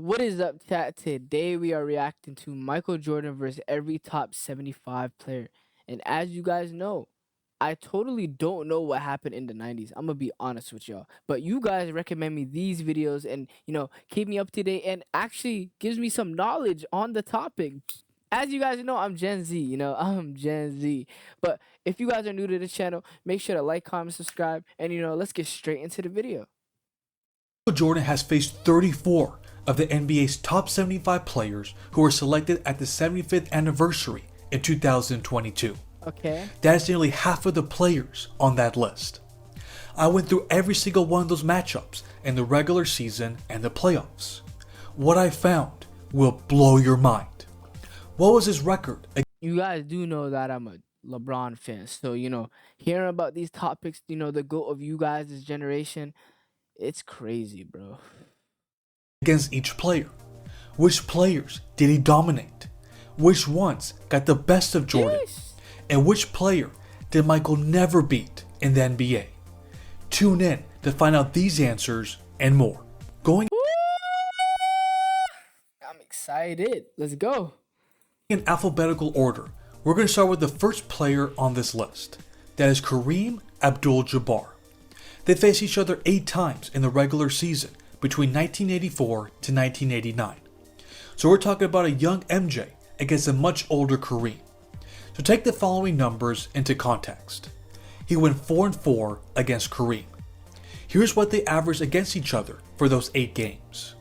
What is up, chat? Today we are reacting to Michael Jordan versus every top 75 player. And as you guys know, I totally don't know what happened in the 90s. I'm gonna be honest with y'all. But you guys recommend me these videos and keep me up to date and actually gives me some knowledge on the topic. As you guys know, I'm Gen Z, I'm Gen Z. But if you guys are new to the channel, make sure to like, comment, subscribe, and let's get straight into the video. Michael Jordan has faced 34 of the NBA's top 75 players who were selected at the 75th anniversary in 2022. Okay. That is nearly half of the players on that list. I went through every single one of those matchups in the regular season and the playoffs. What I found will blow your mind. What was his record? You guys do know that I'm a LeBron fan. So, hearing about these topics, the GOAT of you guys' generation, it's crazy, bro. Against each player? Which players did he dominate? Which ones got the best of Jordan? Yes. And which player did Michael never beat in the NBA? Tune in to find out these answers and more. I'm excited. Let's go. In alphabetical order, we're going to start with the first player on this list. That is Kareem Abdul-Jabbar. They faced each other 8 times in the regular season between 1984 to 1989. So we're talking about a young MJ against a much older Kareem. So take the following numbers into context. He went 4-4 against Kareem. Here's what they averaged against each other for those 8 games.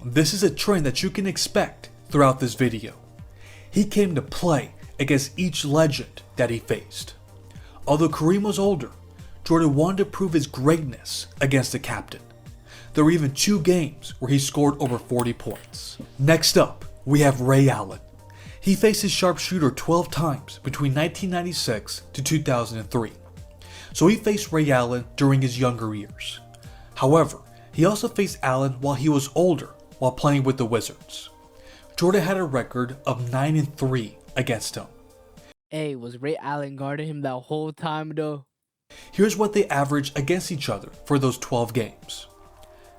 This is a trend that you can expect throughout this video. He came to play against each legend that he faced. Although Kareem was older, Jordan wanted to prove his greatness against the captain. There were even 2 games where he scored over 40 points. Next up, we have Ray Allen. He faced his sharpshooter 12 times between 1996 to 2003. So he faced Ray Allen during his younger years. However, he also faced Allen while he was older while playing with the Wizards. Jordan had a record of 9-3 against him. Hey, was Ray Allen guarding him that whole time though? Here's what they averaged against each other for those 12 games.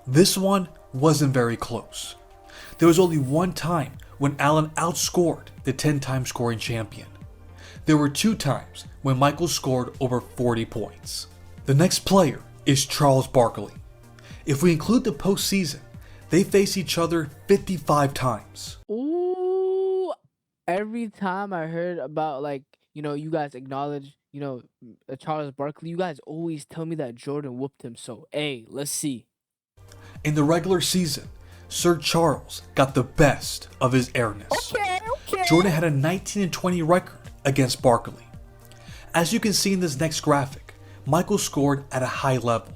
This one wasn't very close. There was only one time when Allen outscored the 10-time scoring champion. There were 2 times when Michael scored over 40 points. The next player is Charles Barkley. If we include the postseason, they faced each other 55 times. Ooh, every time I heard about you guys acknowledge, Charles Barkley, you guys always tell me that Jordan whooped him. So, hey, let's see. In the regular season, Sir Charles got the best of his airness. Okay. Jordan had a 19-20 record against Barkley. As you can see in this next graphic, Michael scored at a high level.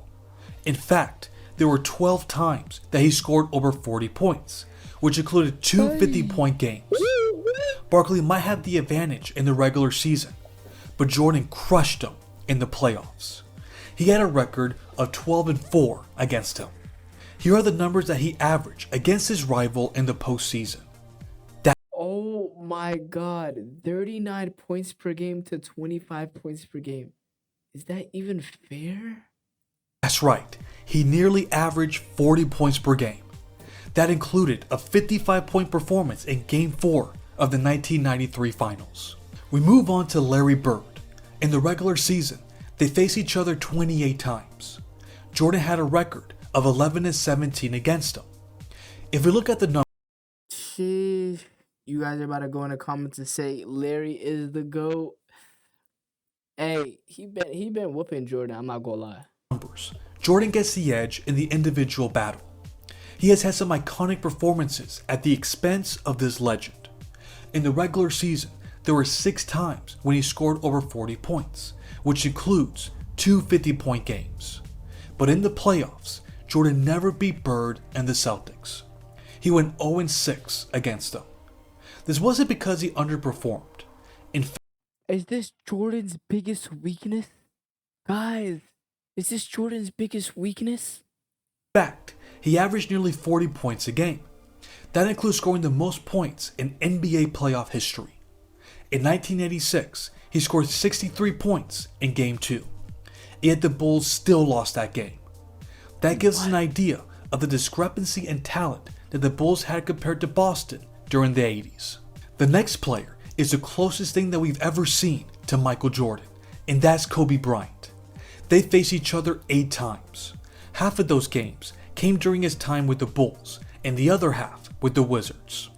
In fact, there were 12 times that he scored over 40 points, which included 2 50-point games. Barkley might have the advantage in the regular season, but Jordan crushed him in the playoffs. He had a record of 12-4 against him. Here are the numbers that he averaged against his rival in the postseason. Oh my God, 39 points per game to 25 points per game. Is that even fair? That's right, he nearly averaged 40 points per game. That included a 55-point performance in Game 4 of the 1993 finals. We move on to Larry Bird. In the regular season, they faced each other 28 times. Jordan had a record of 11-17 against him. If we look at the numbers, Sheesh. You guys are about to go in the comments and say Larry is the GOAT. Hey, he been whooping Jordan, I'm not gonna lie. Jordan gets the edge in the individual battle. He has had some iconic performances at the expense of this legend. In the regular season, there were 6 times when he scored over 40 points, which includes 2 50-point games. But in the playoffs, Jordan never beat Bird and the Celtics. He went 0-6 against them. This wasn't because he underperformed. In fact, is this Jordan's biggest weakness? Guys, is this Jordan's biggest weakness? he averaged nearly 40 points a game. That includes scoring the most points in NBA playoff history. In 1986, he scored 63 points in Game 2. Yet the Bulls still lost that game. That gives us an idea of the discrepancy in talent that the Bulls had compared to Boston during the 80s. The next player is the closest thing that we've ever seen to Michael Jordan, and that's Kobe Bryant. They faced each other 8 times. Half of those games came during his time with the Bulls, and the other half with the Wizards.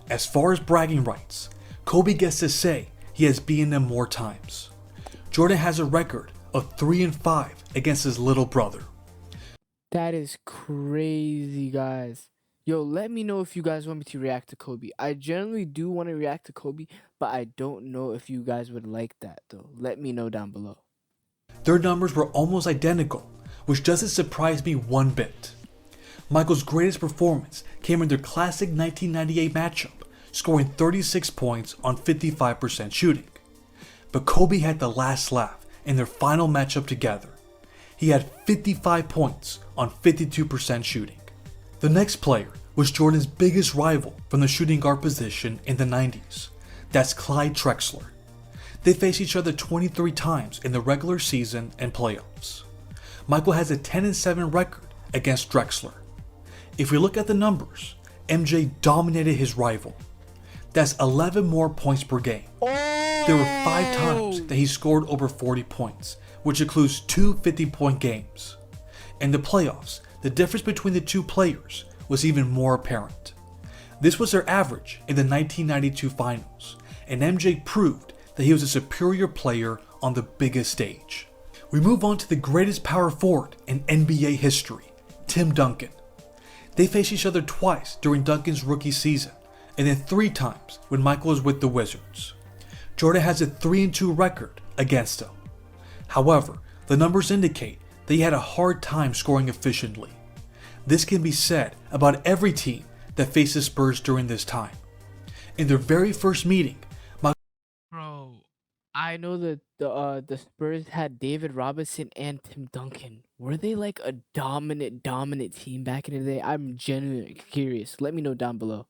As far as bragging rights, Kobe gets to say he has beaten them more times. Jordan has a record of 3-5 against his little brother. That is crazy, guys. Yo, let me know if you guys want me to react to Kobe. I generally do want to react to Kobe, but I don't know if you guys would like that, though. Let me know down below. Their numbers were almost identical, which doesn't surprise me one bit. Michael's greatest performance came in their classic 1998 matchup, scoring 36 points on 55% shooting. But Kobe had the last laugh in their final matchup together. He had 55 points on 52% shooting. The next player was Jordan's biggest rival from the shooting guard position in the 90s. That's Clyde Drexler. They faced each other 23 times in the regular season and playoffs. Michael has a 10-7 record against Drexler. If we look at the numbers, MJ dominated his rival. That's 11 more points per game. There were 5 times that he scored over 40 points, which includes 2 50-point games. In the playoffs, the difference between the two players was even more apparent. This was their average in the 1992 finals, and MJ proved that he was a superior player on the biggest stage. We move on to the greatest power forward in NBA history, Tim Duncan. They faced each other twice during Duncan's rookie season, and then 3 times when Michael was with the Wizards. Jordan has a 3-2 record against him. However, the numbers indicate that he had a hard time scoring efficiently. This can be said about every team that faced the Spurs during this time. In their very first meeting, Bro, I know that the Spurs had David Robinson and Tim Duncan. Were they like a dominant team back in the day? I'm genuinely curious. Let me know down below.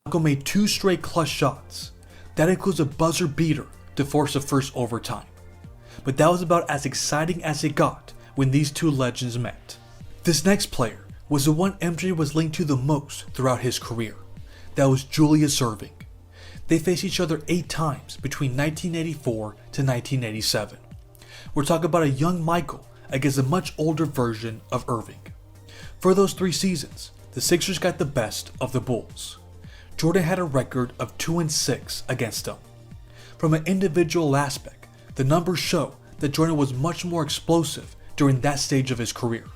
Michael made 2 straight clutch shots. That includes a buzzer beater to force the first overtime. But that was about as exciting as it got when these two legends met. This next player was the one MJ was linked to the most throughout his career. That was Julius Erving. They faced each other 8 times between 1984 to 1987. We're talking about a young Michael against a much older version of Erving. For those 3 seasons, the Sixers got the best of the Bulls. Jordan had a record of 2-6 against them. From an individual aspect, the numbers show that Jordan was much more explosive during that stage of his career.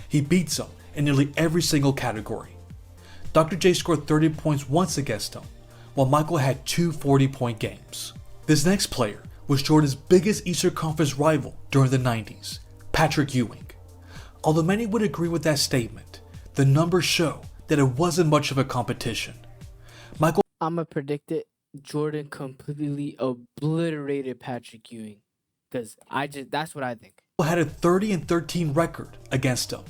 He beats them in nearly every single category. Dr. J scored 30 points once against him, while Michael had 2 40-point games. This next player was Jordan's biggest Eastern Conference rival during the 90s, Patrick Ewing. Although many would agree with that statement, the numbers show that it wasn't much of a competition. I'ma predict it. Jordan completely obliterated Patrick Ewing. Cause that's what I think. Had a 30-13 record against him.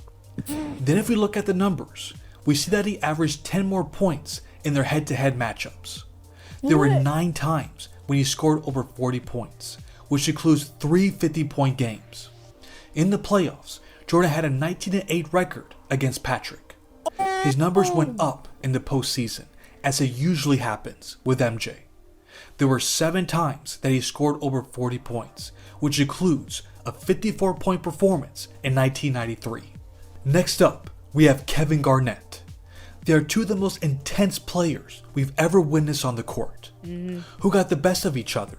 Then if we look at the numbers, we see that he averaged 10 more points in their head-to-head matchups. There were 9 times when he scored over 40 points, which includes 3 50-point games. In the playoffs, Jordan had a 19-8 record against Patrick. His numbers went up in the postseason, as it usually happens with MJ. There were 7 times that he scored over 40 points, which includes a 54-point performance in 1993. Next up, we have Kevin Garnett. They are 2 of the most intense players we've ever witnessed on the court, who got the best of each other.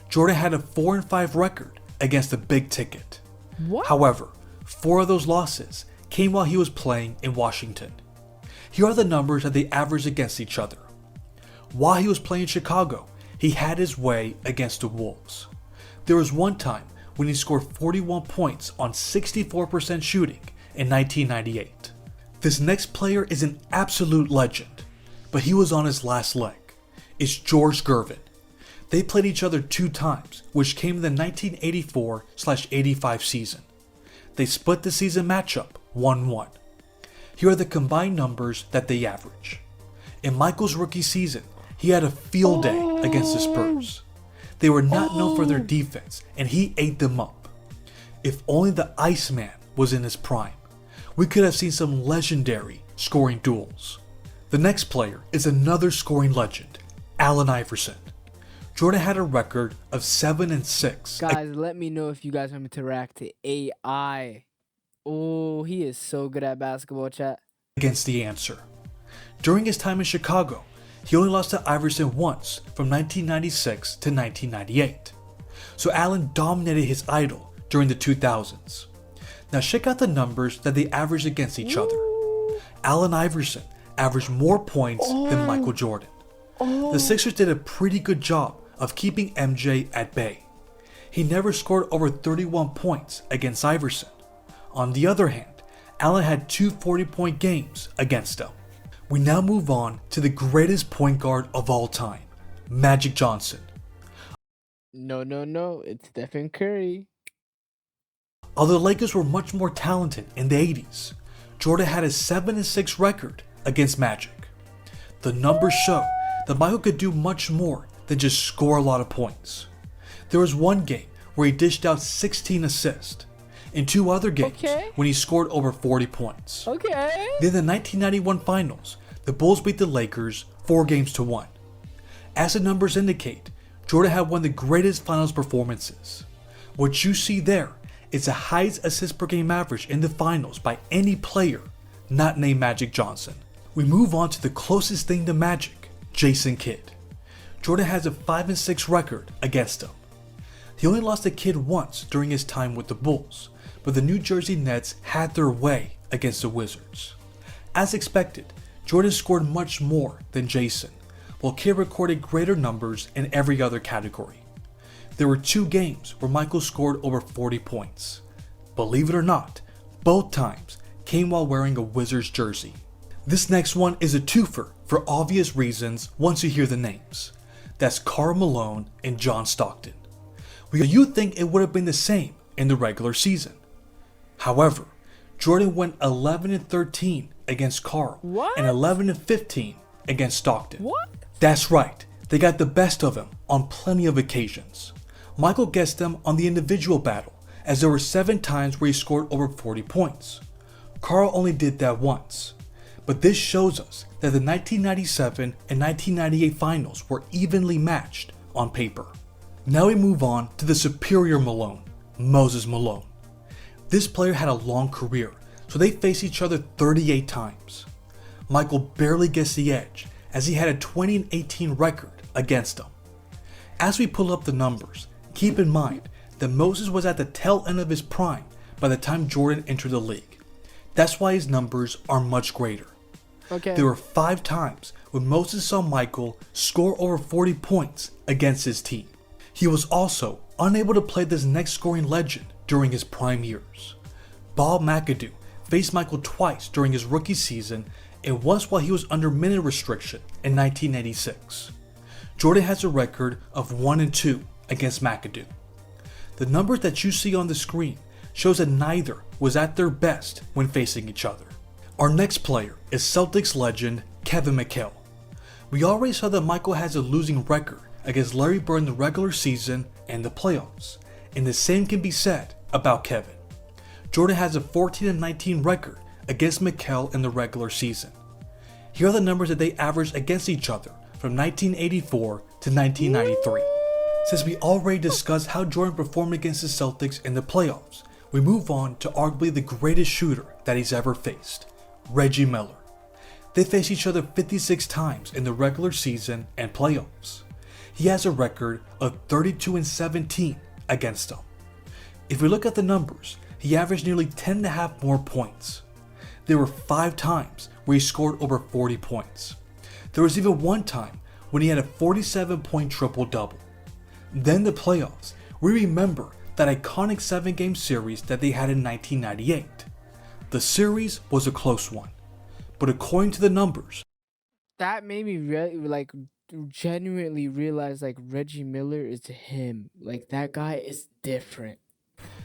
Jordan had a 4-5 record against the big ticket. What? However, 4 of those losses came while he was playing in Washington. Here are the numbers that they averaged against each other. While he was playing in Chicago, he had his way against the Wolves. There was one time when he scored 41 points on 64% shooting in 1998. This next player is an absolute legend, but he was on his last leg. It's George Gervin. They played each other 2 times, which came in the 1984/85 season. They split the season matchup 1-1. Here are the combined numbers that they average. In Michael's rookie season, he had a field day against the Spurs. They were not known for their defense, and he ate them up. If only the Iceman was in his prime, we could have seen some legendary scoring duels. The next player is another scoring legend, Allen Iverson. Jordan had a record of 7-6. Guys, let me know if you guys want me to react to AI. Oh, he is so good at basketball, chat. Against the answer. During his time in Chicago, he only lost to Iverson once from 1996 to 1998. So Allen dominated his idol during the 2000s. Now check out the numbers that they averaged against each other. Allen Iverson averaged more points than Michael Jordan. The Sixers did a pretty good job of keeping MJ at bay. He never scored over 31 points against Iverson. On the other hand, Allen had two 40-point games against him. We now move on to the greatest point guard of all time, Magic Johnson. No, it's Stephen Curry. Although the Lakers were much more talented in the 80s, Jordan had a 7-6 record against Magic. The numbers show that Michael could do much more than just score a lot of points. There was one game where he dished out 16 assists, and two other games when he scored over 40 points. Then the 1991 finals, the Bulls beat the Lakers 4-1. As the numbers indicate, Jordan had one of the greatest finals performances. What you see there is the highest assist per game average in the finals by any player not named Magic Johnson. We move on to the closest thing to Magic, Jason Kidd. Jordan has a 5-6 record against him. He only lost to Kidd once during his time with the Bulls, but the New Jersey Nets had their way against the Wizards. As expected, Jordan scored much more than Jason, while Kidd recorded greater numbers in every other category. There were two games where Michael scored over 40 points. Believe it or not, both times came while wearing a Wizards jersey. This next one is a twofer for obvious reasons once you hear the names. That's Karl Malone and John Stockton. You'd think it would have been the same in the regular season. However, Jordan went 11-13 against Karl and 11-15 against Stockton. That's right, they got the best of him on plenty of occasions. Michael gets them on the individual battle, as there were 7 times where he scored over 40 points. Karl only did that once. But this shows us that the 1997 and 1998 finals were evenly matched on paper. Now we move on to the superior Malone, Moses Malone. This player had a long career, so they faced each other 38 times. Michael barely gets the edge, as he had a 20-18 record against him. As we pull up the numbers, keep in mind that Moses was at the tail end of his prime by the time Jordan entered the league. That's why his numbers are much greater. There were 5 times when Moses saw Michael score over 40 points against his team. He was also unable to play this next scoring legend during his prime years. Bob McAdoo faced Michael twice during his rookie season and once while he was under minute restriction in 1986. Jordan has a record of 1-2 against McAdoo. The numbers that you see on the screen shows that neither was at their best when facing each other. Our next player is Celtics legend Kevin McHale. We already saw that Michael has a losing record against Larry Bird in the regular season and the playoffs, and the same can be said about Kevin. Jordan has a 14-19 record against McHale in the regular season. Here are the numbers that they averaged against each other from 1984 to 1993. Since we already discussed how Jordan performed against the Celtics in the playoffs, we move on to arguably the greatest shooter that he's ever faced, Reggie Miller. They faced each other 56 times in the regular season and playoffs. He has a record of 32-17 against them. If we look at the numbers, he averaged nearly 10.5 more points. There were 5 times where he scored over 40 points. There was even one time when he had a 47-point triple-double. Then the playoffs, we remember that iconic 7-game series that they had in 1998. The series was a close one, but according to the numbers, that made me genuinely realize Reggie Miller is him. That guy is different.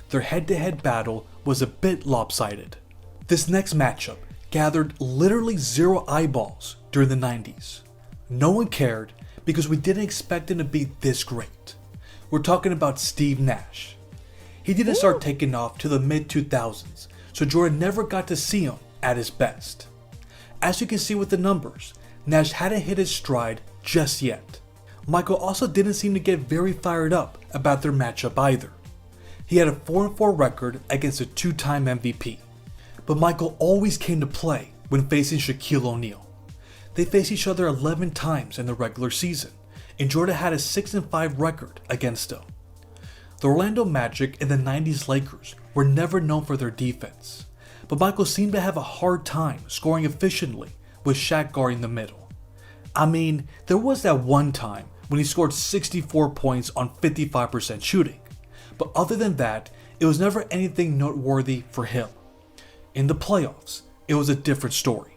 Their head-to-head battle was a bit lopsided. This next matchup gathered literally 0 eyeballs during the 90s. No one cared because we didn't expect him to be this great. We're talking about Steve Nash. He didn't start taking off till the mid-2000s, so Jordan never got to see him at his best. As you can see with the numbers, Nash hadn't hit his stride just yet. Michael also didn't seem to get very fired up about their matchup either. He had a 4-4 record against a 2-time MVP, but Michael always came to play when facing Shaquille O'Neal. They faced each other 11 times in the regular season, and Jordan had a 6-5 record against him. The Orlando Magic and the 90s Lakers were never known for their defense, but Michael seemed to have a hard time scoring efficiently with Shaq guarding the middle. I mean, there was that one time when he scored 64 points on 55% shooting, but other than that, it was never anything noteworthy for him. In the playoffs, it was a different story.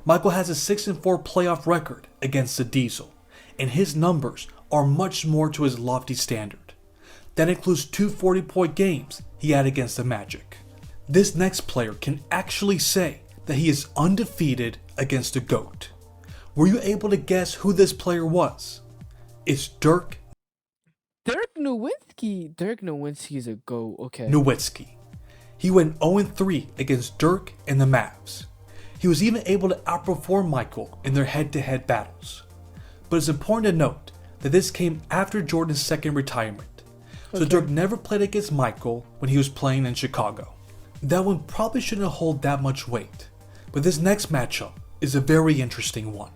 Michael has a 6-4 playoff record against the Diesel, and his numbers are much more to his lofty standard. That includes 2 40-point games he had against the Magic. This next player can actually say that he is undefeated against the GOAT. Were you able to guess who this player was? It's Dirk Nowitzki. Dirk Nowitzki is a GOAT. Okay. Nowitzki. He went 0-3 against Dirk and the Mavs. He was even able to outperform Michael in their head-to-head battles. But it's important to note that this came after Jordan's second retirement. So Dirk never played against Michael when he was playing in Chicago. That one probably shouldn't hold that much weight, but this next matchup is a very interesting one.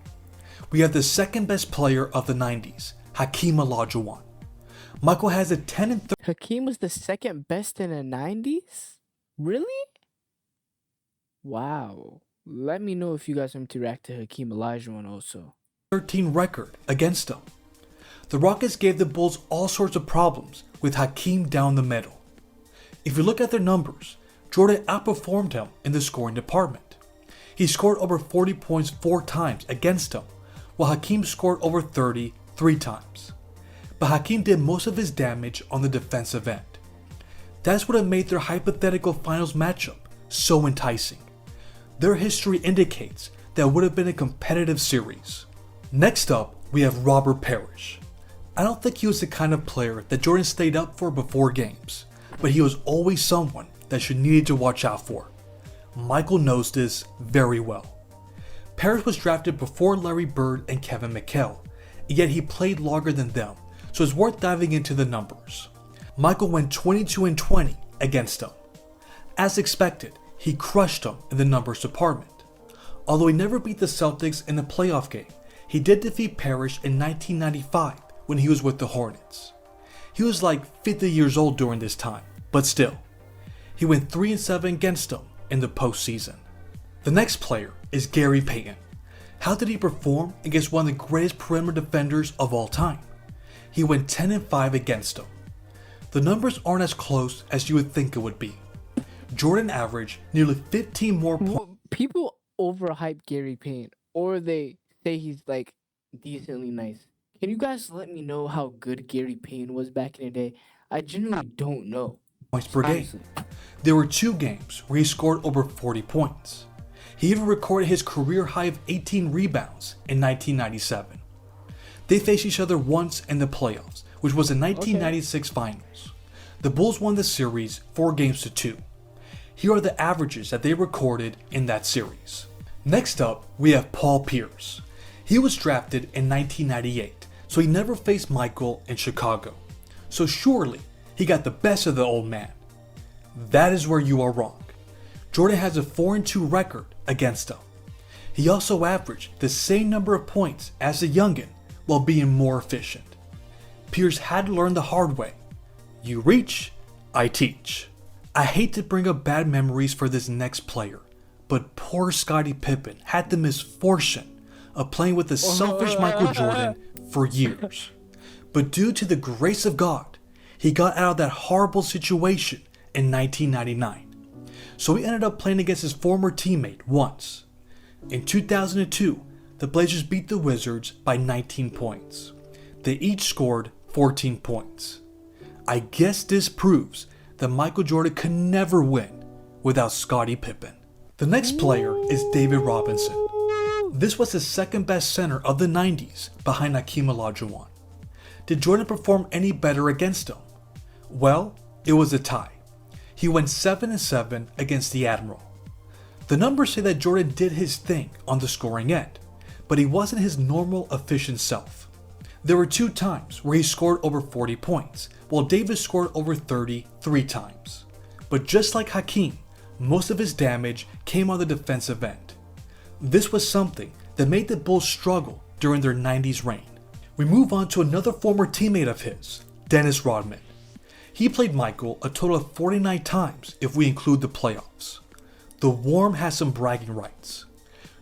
We have the second best player of the 90s, Hakeem Olajuwon. Michael has a 10-3. Hakeem was the second best in the 90s? Really? Wow. Let me know if you guys want me to react to Hakeem Olajuwon also. 13 record against him. The Rockets gave the Bulls all sorts of problems with Hakeem down the middle. If you look at their numbers, Jordan outperformed him in the scoring department. He scored over 40 points 4 times against him, while Hakeem scored over 30 3 times. But Hakeem did most of his damage on the defensive end. That's what made their hypothetical finals matchup so enticing. Their history indicates that it would have been a competitive series. Next up, we have Robert Parrish. I don't think he was the kind of player that Jordan stayed up for before games, but he was always someone that you needed to watch out for. Michael knows this very well. Parrish was drafted before Larry Bird and Kevin McHale, yet he played longer than them, so it's worth diving into the numbers. Michael went 22-20 against him. As expected, he crushed him in the numbers department. Although he never beat the Celtics in the playoff game, he did defeat Parrish in 1995 when he was with the Hornets. He was like 50 years old during this time, but still. He went 3-7 against him in the postseason. The next player is Gary Payton. How did he perform against one of the greatest perimeter defenders of all time? He went 10-5 against him. The numbers aren't as close as you would think it would be. Jordan averaged nearly 15 more points. People overhype Gary Payton, or they say he's like decently nice. Can you guys let me know how good Gary Payton was back in the day? I genuinely don't know. Points per game. There were 2 games where he scored over 40 points. He even recorded his career high of 18 rebounds in 1997. They faced each other once in the playoffs, which was the 1996 finals. The Bulls won the series 4-2. Here are the averages that they recorded in that series. Next up, we have Paul Pierce. He was drafted in 1998, so he never faced Michael in Chicago. So surely, he got the best of the old man. That is where you are wrong. Jordan has a 4-2 record against him. He also averaged the same number of points as the youngin while being more efficient. Pierce had to learn the hard way. You reach, I teach. I hate to bring up bad memories for this next player, but poor Scottie Pippen had the misfortune of playing with the selfish Michael Jordan for years. But due to the grace of God, he got out of that horrible situation in 1999. So he ended up playing against his former teammate once. In 2002, the Blazers beat the Wizards by 19 points. They each scored 14 points. I guess this proves that Michael Jordan could never win without Scottie Pippen. The next player is David Robinson. This was the second best center of the 90s behind Hakeem Olajuwon. Did Jordan perform any better against him? Well, it was a tie. He went 7-7 against the Admiral. The numbers say that Jordan did his thing on the scoring end, but he wasn't his normal efficient self. There were 2 times where he scored over 40 points, while Davis scored over 30 3 times. But just like Hakeem, most of his damage came on the defensive end. This was something that made the Bulls struggle during their 90s reign. We move on to another former teammate of his, Dennis Rodman. He played Michael a total of 49 times if we include the playoffs. The Worm has some bragging rights.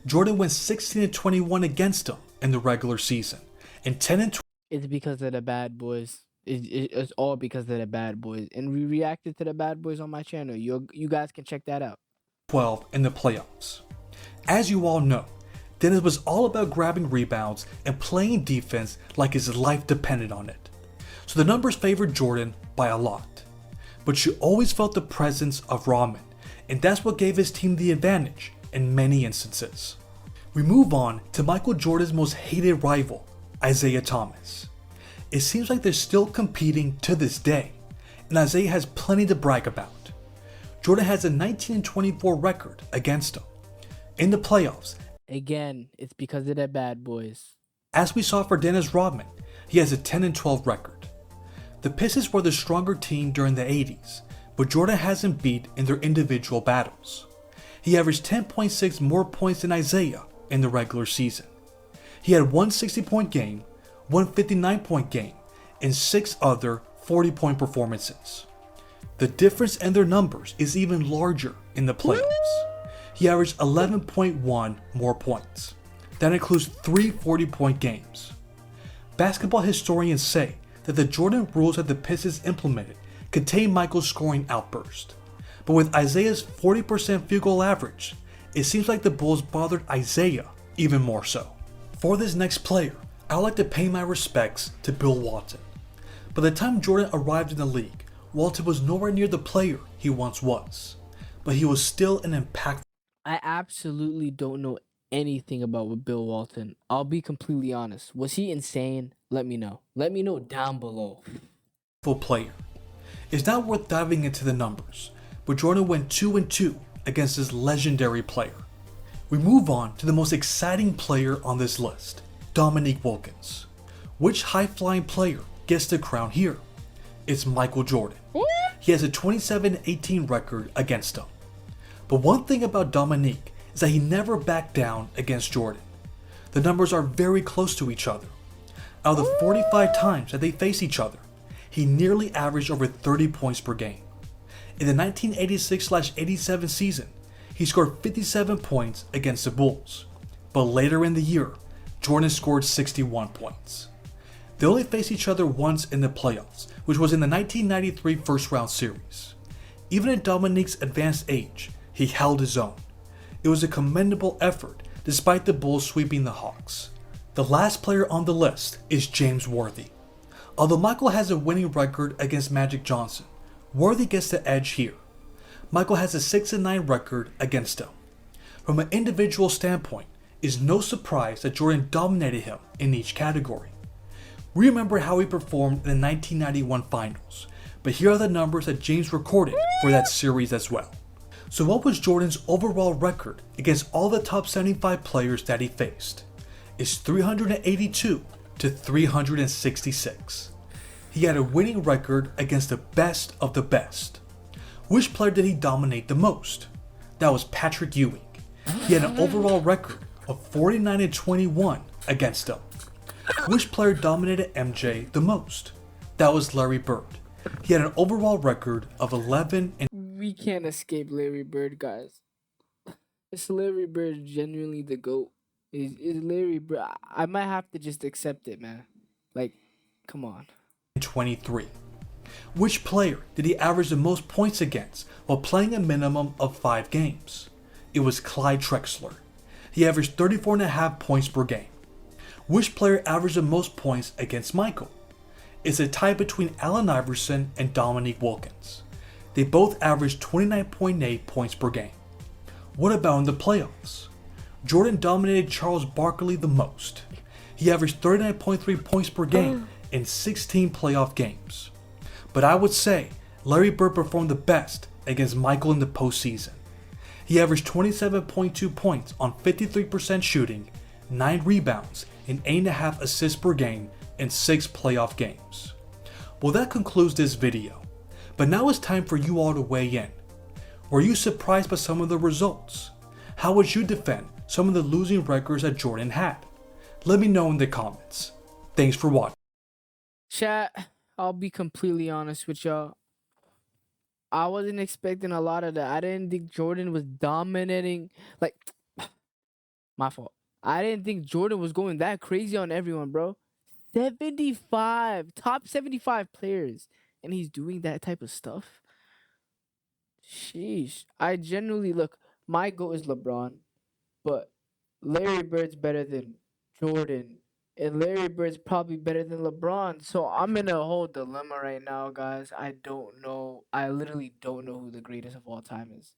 Jordan went 16-21 against him in the regular season, and 10-12 It's because of the bad boys. It's all because of the bad boys. And we reacted to the bad boys on my channel. You guys can check that out. in the playoffs. As you all know, Dennis was all about grabbing rebounds and playing defense like his life depended on it. So the numbers favored Jordan by a lot. But you always felt the presence of Rodman, and that's what gave his team the advantage in many instances. We move on to Michael Jordan's most hated rival, Isaiah Thomas. It seems like they're still competing to this day, and Isaiah has plenty to brag about. Jordan has a 19-24 record against him. In the playoffs, Again, it's because of the bad boys. as we saw for Dennis Rodman, he has a 10-12 record. The Pistons were the stronger team during the 80s, but Jordan hasn't beat in their individual battles. He averaged 10.6 more points than Isaiah in the regular season. He had one 60-point game, one 59-point game, and 6 other 40-point performances. The difference in their numbers is even larger in the playoffs. He averaged 11.1 more points. That includes 3 40-point games. Basketball historians say that the Jordan rules that the Pistons implemented contain Michael's scoring outburst. But with Isaiah's 40% field goal average, it seems like the Bulls bothered Isaiah even more so. For this next player, I would like to pay my respects to Bill Walton. By the time Jordan arrived in the league, Walton was nowhere near the player he once was, but he was still an impactful I absolutely don't know anything about Bill Walton. I'll be completely honest. Was he insane? Let me know. Let me know down below. player. It's not worth diving into the numbers, but Jordan went 2-2 against this legendary player. We move on to the most exciting player on this list, Dominique Wilkins. Which high-flying player gets the crown here? It's Michael Jordan. He has a 27-18 record against him. But one thing about Dominique is that he never backed down against Jordan. The numbers are very close to each other. Out of the 45 times that they face each other, he nearly averaged over 30 points per game. In the 1986-87 season, he scored 57 points against the Bulls. But later in the year, Jordan scored 61 points. They only faced each other once in the playoffs, which was in the 1993 first-round series. Even at Dominique's advanced age, he held his own. It was a commendable effort despite the Bulls sweeping the Hawks. The last player on the list is James Worthy. Although Michael has a winning record against Magic Johnson, Worthy gets the edge here. Michael has a 6-9 record against him. From an individual standpoint, it's no surprise that Jordan dominated him in each category. We remember how he performed in the 1991 finals, but here are the numbers that James recorded for that series as well. So what was Jordan's overall record against all the top 75 players that he faced? It's 382-366. He had a winning record against the best of the best. Which player did he dominate the most? That was Patrick Ewing. He had an overall record of 49-21 against him. Which player dominated MJ the most? That was Larry Bird. He had an overall record of 11 and We can't escape Larry Bird, guys. It's Larry Bird genuinely the GOAT. Is Larry Bird. I might have to just accept it, man. Like, come on. 23. Which player did he average the most points against while playing a minimum of 5 games? It was Clyde Drexler. He averaged 34.5 points per game. Which player averaged the most points against Michael? It's a tie between Allen Iverson and Dominique Wilkins. They both averaged 29.8 points per game. What about in the playoffs? Jordan dominated Charles Barkley the most. He averaged 39.3 points per game in 16 playoff games. But I would say Larry Bird performed the best against Michael in the postseason. He averaged 27.2 points on 53% shooting, 9 rebounds, and 8.5 assists per game in 6 playoff games. Well, that concludes this video, but now it's time for you all to weigh in. Were you surprised by some of the results? How would you defend some of the losing records that Jordan had? Let me know in the comments. Thanks for watching. Chat, I'll be completely honest with y'all. I wasn't expecting a lot of that. I didn't think Jordan was dominating. Like, my fault. I didn't think Jordan was going that crazy on everyone, bro. 75, top 75 players, and he's doing that type of stuff. Sheesh. I genuinely look. My goal is LeBron, but Larry Bird's better than Jordan, and Larry Bird's probably better than LeBron. So I'm in a whole dilemma right now, guys. I don't know. I literally don't know who the greatest of all time is.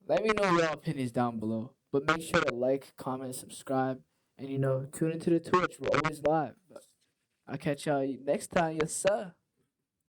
Let me know your opinions down below. But make sure to like, comment, subscribe, and tune into the Twitch. We're always live. But I'll catch y'all next time. Yes, sir.